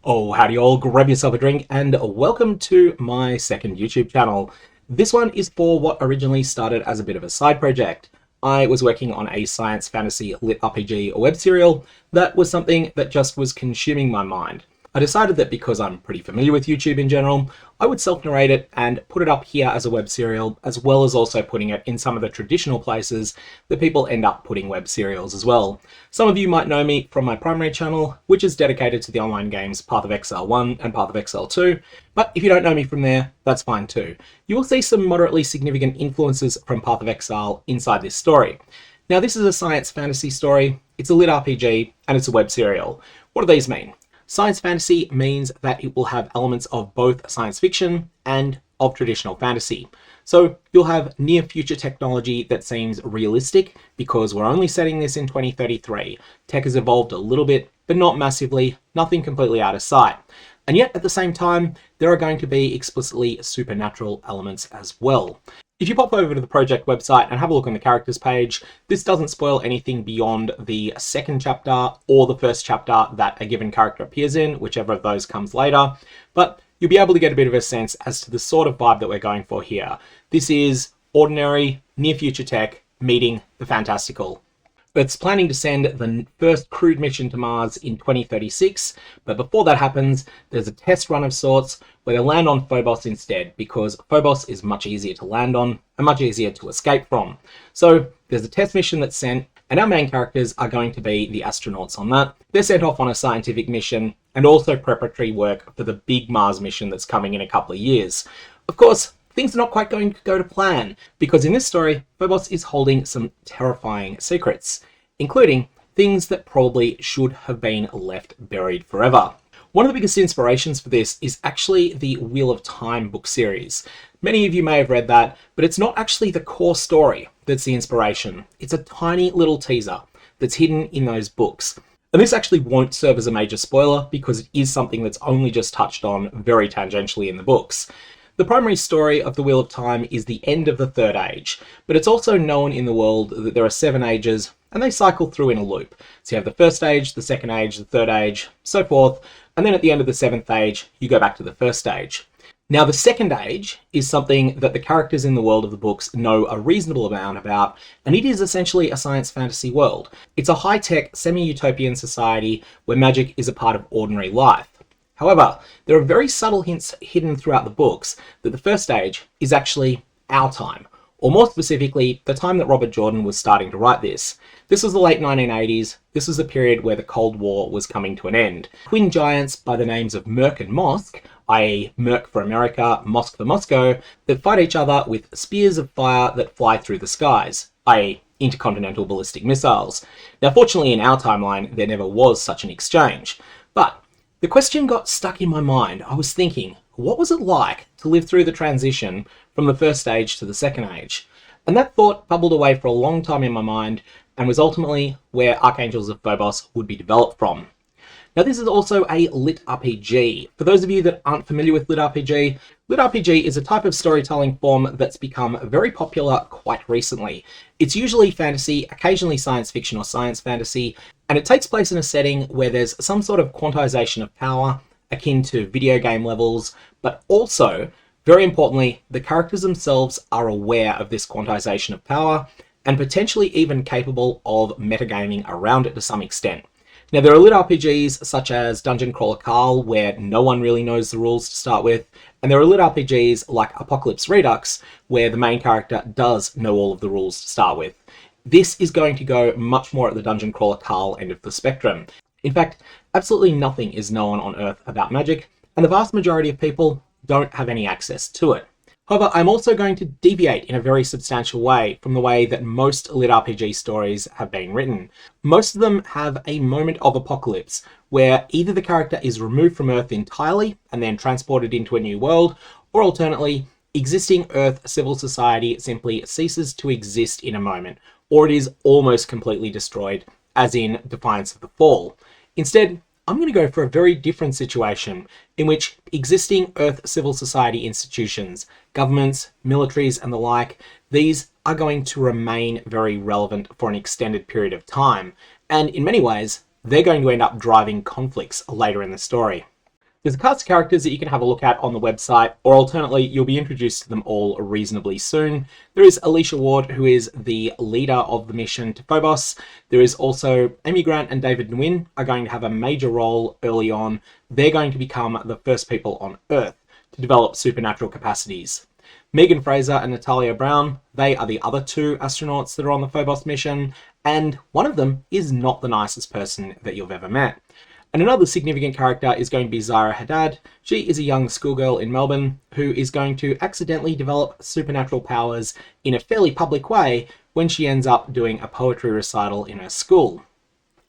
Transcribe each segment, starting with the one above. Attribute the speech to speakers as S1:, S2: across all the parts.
S1: Oh, howdy all, grab yourself a drink and welcome to my second YouTube channel. This one is for what originally started as a bit of a side project. I was working on a science fantasy lit RPG web serial that was something that just was consuming my mind. I decided that because I'm pretty familiar with YouTube in general, I would self-narrate it and put it up here as a web serial, as well as also putting it in some of the traditional places that people end up putting web serials as well. Some of you might know me from my primary channel, which is dedicated to the online games Path of Exile 1 and Path of Exile 2, but if you don't know me from there, that's fine too. You will see some moderately significant influences from Path of Exile inside this story. Now, this is a science fantasy story, it's a lit RPG, and it's a web serial. What do these mean? Science fantasy means that it will have elements of both science fiction and of traditional fantasy. So you'll have near future technology that seems realistic because we're only setting this in 2033. Tech has evolved a little bit, but not massively, nothing completely out of sight. And yet at the same time, there are going to be explicitly supernatural elements as well. If you pop over to the project website and have a look on the characters page, this doesn't spoil anything beyond the second chapter or the first chapter that a given character appears in, whichever of those comes later, but you'll be able to get a bit of a sense as to the sort of vibe that we're going for here. This is ordinary, near future tech meeting the fantastical. It's planning to send the first crewed mission to Mars in 2036, but before that happens, there's a test run of sorts where they land on Phobos instead, because Phobos is much easier to land on and much easier to escape from. So there's a test mission that's sent, and our main characters are going to be the astronauts on that. They're sent off on a scientific mission and also preparatory work for the big Mars mission that's coming in a couple of years. Of course, things are not quite going to go to plan, because in this story, Phobos is holding some terrifying secrets, including things that probably should have been left buried forever. One of the biggest inspirations for this is actually the Wheel of Time book series. Many of you may have read that, but it's not actually the core story that's the inspiration. It's a tiny little teaser that's hidden in those books. And this actually won't serve as a major spoiler because it is something that's only just touched on very tangentially in the books. The primary story of the Wheel of Time is the end of the Third Age, but it's also known in the world that there are 7 ages and they cycle through in a loop. So you have the first age, the second age, the third age, so forth, and then at the end of the 7th age, you go back to the first age. Now, the second age is something that the characters in the world of the books know a reasonable amount about, and it is essentially a science fantasy world. It's a high-tech, semi-utopian society where magic is a part of ordinary life. However, there are very subtle hints hidden throughout the books that the first age is actually our time, or more specifically, the time that Robert Jordan was starting to write this. This was the late 1980s. This was the period where the Cold War was coming to an end. Twin giants by the names of Merc and Mosk, i.e. Merc for America, Mosk for Moscow, that fight each other with spears of fire that fly through the skies, i.e. intercontinental ballistic missiles. Now, fortunately in our timeline, there never was such an exchange. But the question got stuck in my mind. I was thinking, what was it like to live through the transition from the first age to the second age? And that thought bubbled away for a long time in my mind and was ultimately where Archangels of Phobos would be developed from. Now, this is also a lit RPG. For those of you that aren't familiar with lit RPG is a type of storytelling form that's become very popular quite recently. It's usually fantasy, occasionally science fiction or science fantasy, and it takes place in a setting where there's some sort of quantization of power, akin to video game levels, but also, very importantly, the characters themselves are aware of this quantization of power, and potentially even capable of metagaming around it to some extent. Now, there are lit RPGs such as Dungeon Crawler Carl, where no one really knows the rules to start with, and there are lit RPGs like Apocalypse Redux, where the main character does know all of the rules to start with. This is going to go much more at the Dungeon Crawler Carl end of the spectrum. In fact, absolutely nothing is known on Earth about magic, and the vast majority of people don't have any access to it. However, I'm also going to deviate in a very substantial way from the way that most lit RPG stories have been written. Most of them have a moment of apocalypse, where either the character is removed from Earth entirely and then transported into a new world, or alternately, existing Earth civil society simply ceases to exist in a moment, or it is almost completely destroyed, as in Defiance of the Fall. Instead, I'm going to go for a very different situation in which existing Earth civil society institutions, governments, militaries, and the like, these are going to remain very relevant for an extended period of time. And in many ways, they're going to end up driving conflicts later in the story. There's a cast of characters that you can have a look at on the website, or alternately, you'll be introduced to them all reasonably soon. There is Alicia Ward, who is the leader of the mission to Phobos. There is also Amy Grant and David Nguyen are going to have a major role early on. They're going to become the first people on Earth to develop supernatural capacities. Megan Fraser and Natalia Brown, they are the other two astronauts that are on the Phobos mission, and one of them is not the nicest person that you've ever met. And another significant character is going to be Zaira Haddad. She is a young schoolgirl in Melbourne who is going to accidentally develop supernatural powers in a fairly public way when she ends up doing a poetry recital in her school.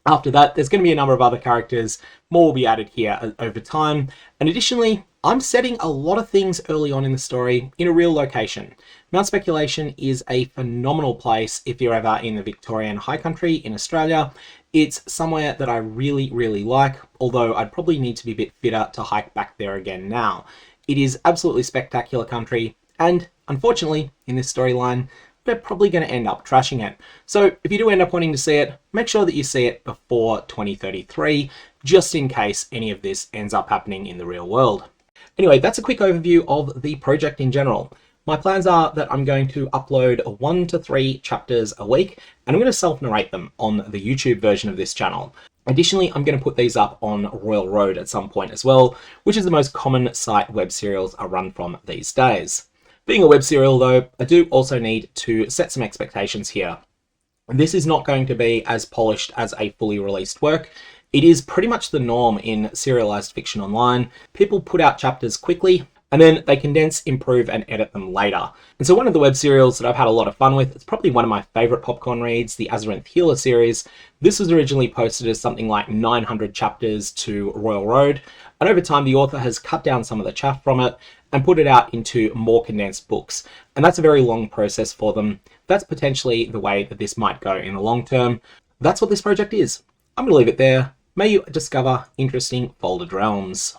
S1: After that, there's going to be a number of other characters. More will be added here over time. And additionally, I'm setting a lot of things early on in the story in a real location. Mount Speculation is a phenomenal place if you're ever in the Victorian High Country in Australia. It's somewhere that I really, really like, although I'd probably need to be a bit fitter to hike back there again now. It is absolutely spectacular country, and unfortunately, in this storyline, we're probably going to end up trashing it. So if you do end up wanting to see it, make sure that you see it before 2033, just in case any of this ends up happening in the real world. Anyway, that's a quick overview of the project in general. My plans are that I'm going to upload 1 to 3 chapters a week, and I'm going to self-narrate them on the YouTube version of this channel. Additionally, I'm going to put these up on Royal Road at some point as well, which is the most common site web serials are run from these days. Being a web serial though, I do also need to set some expectations here. This is not going to be as polished as a fully released work. It is pretty much the norm in serialized fiction online. People put out chapters quickly, and then they condense, improve, and edit them later. And so one of the web serials that I've had a lot of fun with, it's probably one of my favorite popcorn reads, the Azarinth Healer series. This was originally posted as something like 900 chapters to Royal Road, and over time the author has cut down some of the chaff from it and put it out into more condensed books. And that's a very long process for them. That's potentially the way that this might go in the long term. That's what this project is. I'm going to leave it there. May you discover interesting folded realms.